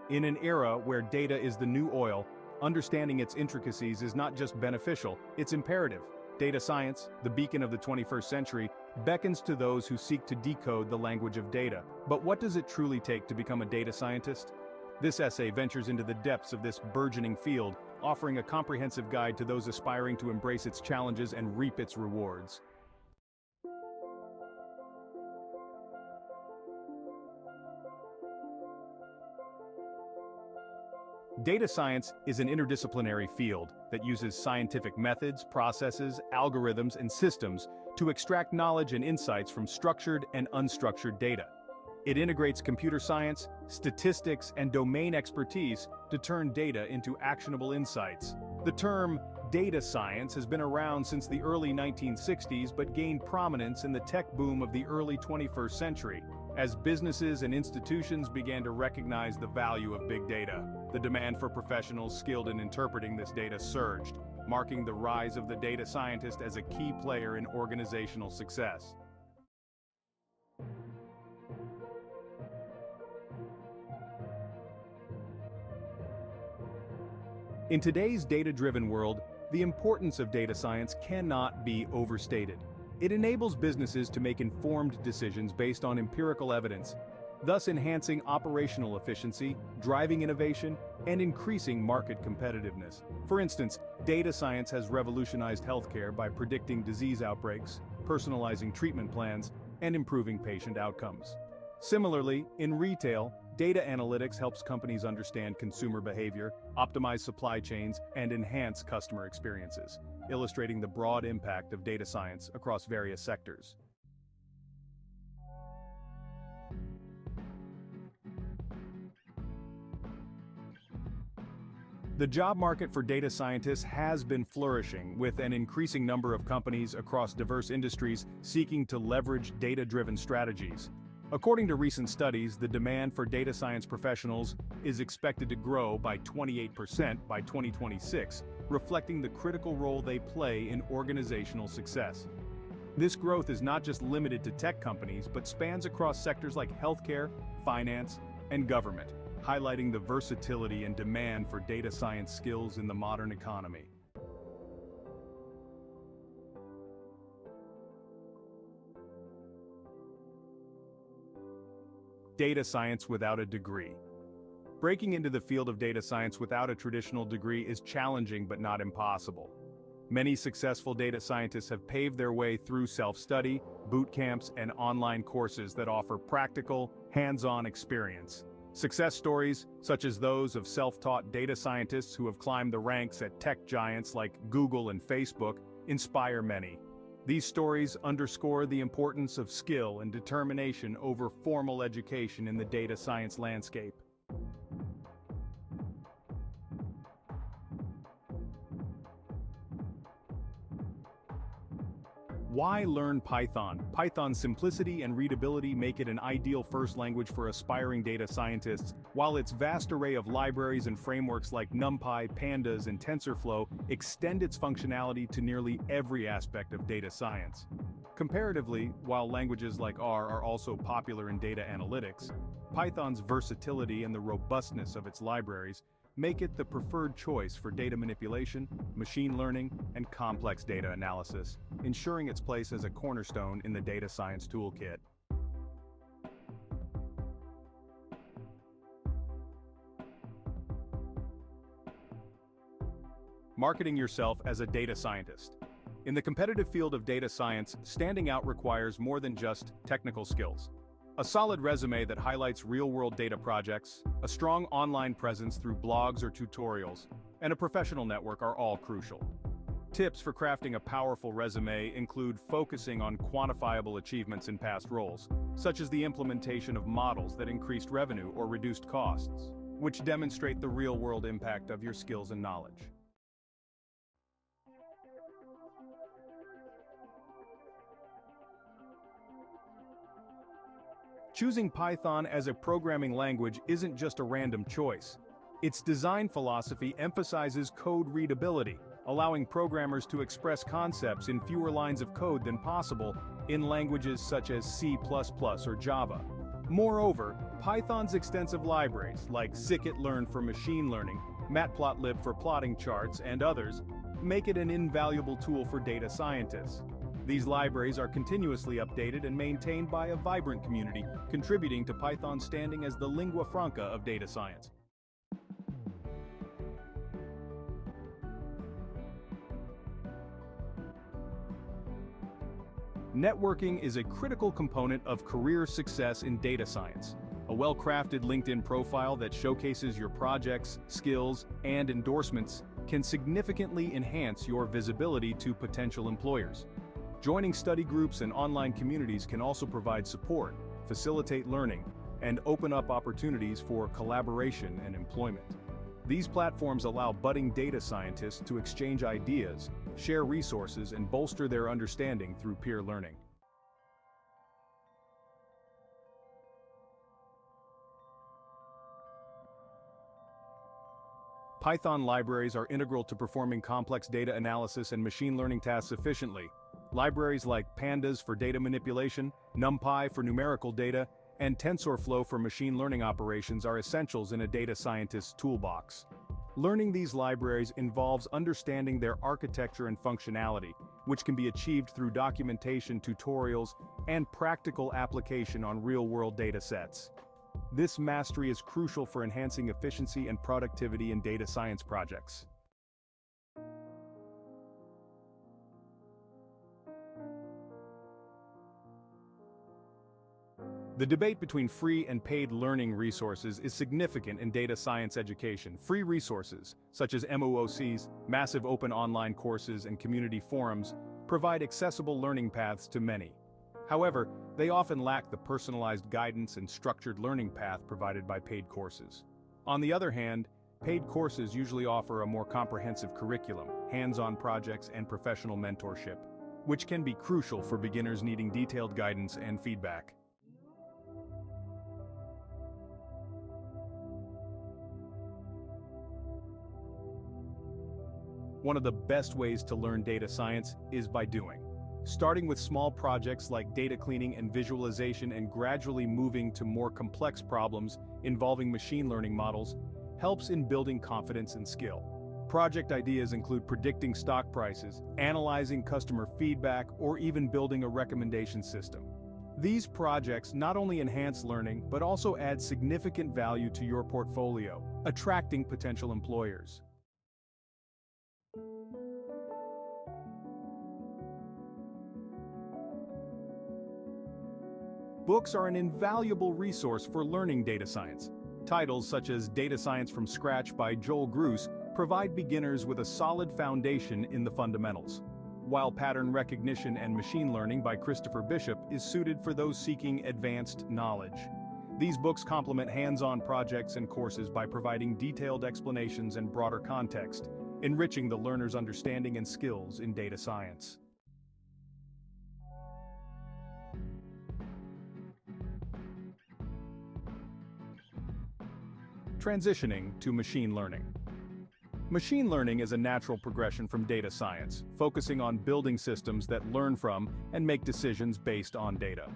In an era where data is the new oil, understanding its intricacies is not just beneficial, it's imperative. Data science, the beacon of the 21st century, beckons to those who seek to decode the language of data. But what does it truly take to become a data scientist? This essay ventures into the depths of this burgeoning field, offering a comprehensive guide to those aspiring to embrace its challenges and reap its rewards. Data science is an interdisciplinary field that uses scientific methods, processes, algorithms, and systems to extract knowledge and insights from structured and unstructured data. It integrates computer science, statistics, and domain expertise to turn data into actionable insights. The term data science has been around since the early 1960s but gained prominence in the tech boom of the early 21st century. As businesses and institutions began to recognize the value of big data, the demand for professionals skilled in interpreting this data surged, marking the rise of the data scientist as a key player in organizational success. In today's data-driven world, the importance of data science cannot be overstated. It enables businesses to make informed decisions based on empirical evidence, thus enhancing operational efficiency, driving innovation, and increasing market competitiveness. For instance, data science has revolutionized healthcare by predicting disease outbreaks, personalizing treatment plans, and improving patient outcomes. Similarly, in retail, data analytics helps companies understand consumer behavior, optimize supply chains, and enhance customer experiences, illustrating the broad impact of data science across various sectors. The job market for data scientists has been flourishing, with an increasing number of companies across diverse industries seeking to leverage data-driven strategies. According to recent studies, the demand for data science professionals is expected to grow by 28% by 2026, reflecting the critical role they play in organizational success. This growth is not just limited to tech companies, but spans across sectors like healthcare, finance, and government, highlighting the versatility and demand for data science skills in the modern economy. Data science without a degree. Breaking into the field of data science without a traditional degree is challenging but not impossible. Many successful data scientists have paved their way through self-study, boot camps, and online courses that offer practical, hands-on experience. Success stories, such as those of self-taught data scientists who have climbed the ranks at tech giants like Google and Facebook, inspire many. These stories underscore the importance of skill and determination over formal education in the data science landscape. Why learn Python? Python's simplicity and readability make it an ideal first language for aspiring data scientists, while its vast array of libraries and frameworks like NumPy, Pandas, and TensorFlow extend its functionality to nearly every aspect of data science. Comparatively, while languages like R are also popular in data analytics, Python's versatility and the robustness of its libraries make it the preferred choice for data manipulation, machine learning, and complex data analysis, ensuring its place as a cornerstone in the data science toolkit. Marketing yourself as a data scientist. In the competitive field of data science, standing out requires more than just technical skills. A solid resume that highlights real-world data projects, a strong online presence through blogs or tutorials, and a professional network are all crucial. Tips for crafting a powerful resume include focusing on quantifiable achievements in past roles, such as the implementation of models that increased revenue or reduced costs, which demonstrate the real-world impact of your skills and knowledge. Choosing Python as a programming language isn't just a random choice. Its design philosophy emphasizes code readability, allowing programmers to express concepts in fewer lines of code than possible in languages such as C++ or Java. Moreover, Python's extensive libraries, like scikit-learn for machine learning, matplotlib for plotting charts, and others, make it an invaluable tool for data scientists. These libraries are continuously updated and maintained by a vibrant community, contributing to Python's standing as the lingua franca of data science. Networking is a critical component of career success in data science. A well-crafted LinkedIn profile that showcases your projects, skills, and endorsements can significantly enhance your visibility to potential employers. Joining study groups and online communities can also provide support, facilitate learning, and open up opportunities for collaboration and employment. These platforms allow budding data scientists to exchange ideas, share resources, and bolster their understanding through peer learning. Python libraries are integral to performing complex data analysis and machine learning tasks efficiently. Libraries like Pandas for data manipulation, NumPy for numerical data, and TensorFlow for machine learning operations are essentials in a data scientist's toolbox. Learning these libraries involves understanding their architecture and functionality, which can be achieved through documentation, tutorials, and practical application on real-world data sets. This mastery is crucial for enhancing efficiency and productivity in data science projects. The debate between free and paid learning resources is significant in data science education. Free resources, such as MOOCs, massive open online courses, and community forums, provide accessible learning paths to many. However, they often lack the personalized guidance and structured learning path provided by paid courses. On the other hand, paid courses usually offer a more comprehensive curriculum, hands-on projects, and professional mentorship, which can be crucial for beginners needing detailed guidance and feedback. One of the best ways to learn data science is by doing. Starting with small projects like data cleaning and visualization and gradually moving to more complex problems involving machine learning models helps in building confidence and skill. Project ideas include predicting stock prices, analyzing customer feedback, or even building a recommendation system. These projects not only enhance learning but also add significant value to your portfolio, attracting potential employers. Books are an invaluable resource for learning data science. Titles such as Data Science from Scratch by Joel Grus provide beginners with a solid foundation in the fundamentals, while Pattern Recognition and Machine Learning by Christopher Bishop is suited for those seeking advanced knowledge. These books complement hands-on projects and courses by providing detailed explanations and broader context, enriching the learner's understanding and skills in data science. Transitioning to machine learning. Machine learning is a natural progression from data science, focusing on building systems that learn from and make decisions based on data.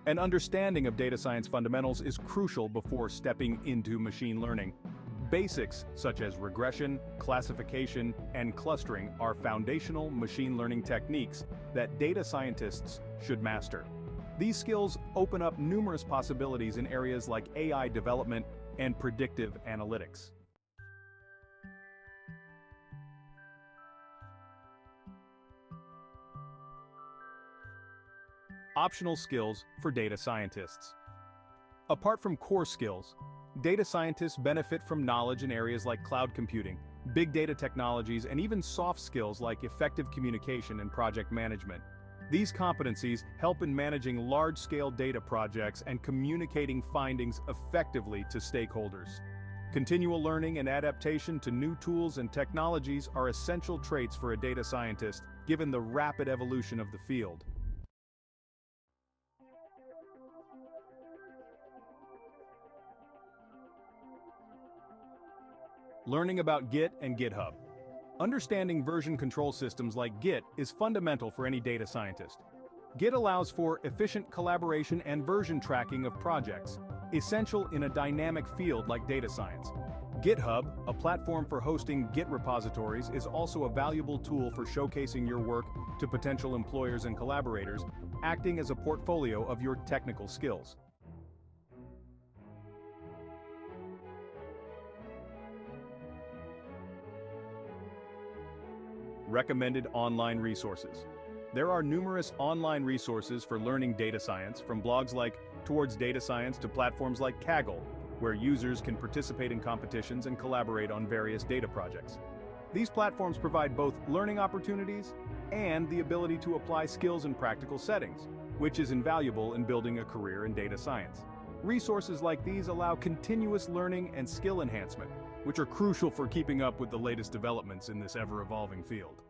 An understanding of data science fundamentals is crucial before stepping into machine learning. Basics such as regression, classification, and clustering are foundational machine learning techniques that data scientists should master. These skills open up numerous possibilities in areas like AI development and predictive analytics. Optional skills for data scientists. Apart from core skills, data scientists benefit from knowledge in areas like cloud computing, big data technologies, and even soft skills like effective communication and project management. These competencies help in managing large-scale data projects and communicating findings effectively to stakeholders. Continual learning and adaptation to new tools and technologies are essential traits for a data scientist, given the rapid evolution of the field. Learning about Git and GitHub. Understanding version control systems like Git is fundamental for any data scientist. Git allows for efficient collaboration and version tracking of projects, essential in a dynamic field like data science. GitHub, a platform for hosting Git repositories, is also a valuable tool for showcasing your work to potential employers and collaborators, acting as a portfolio of your technical skills. Recommended online resources. There are numerous online resources for learning data science, from blogs like Towards Data Science to platforms like Kaggle, where users can participate in competitions and collaborate on various data projects. These platforms provide both learning opportunities and the ability to apply skills in practical settings, which is invaluable in building a career in data science. Resources like these allow continuous learning and skill enhancement, which are crucial for keeping up with the latest developments in this ever-evolving field.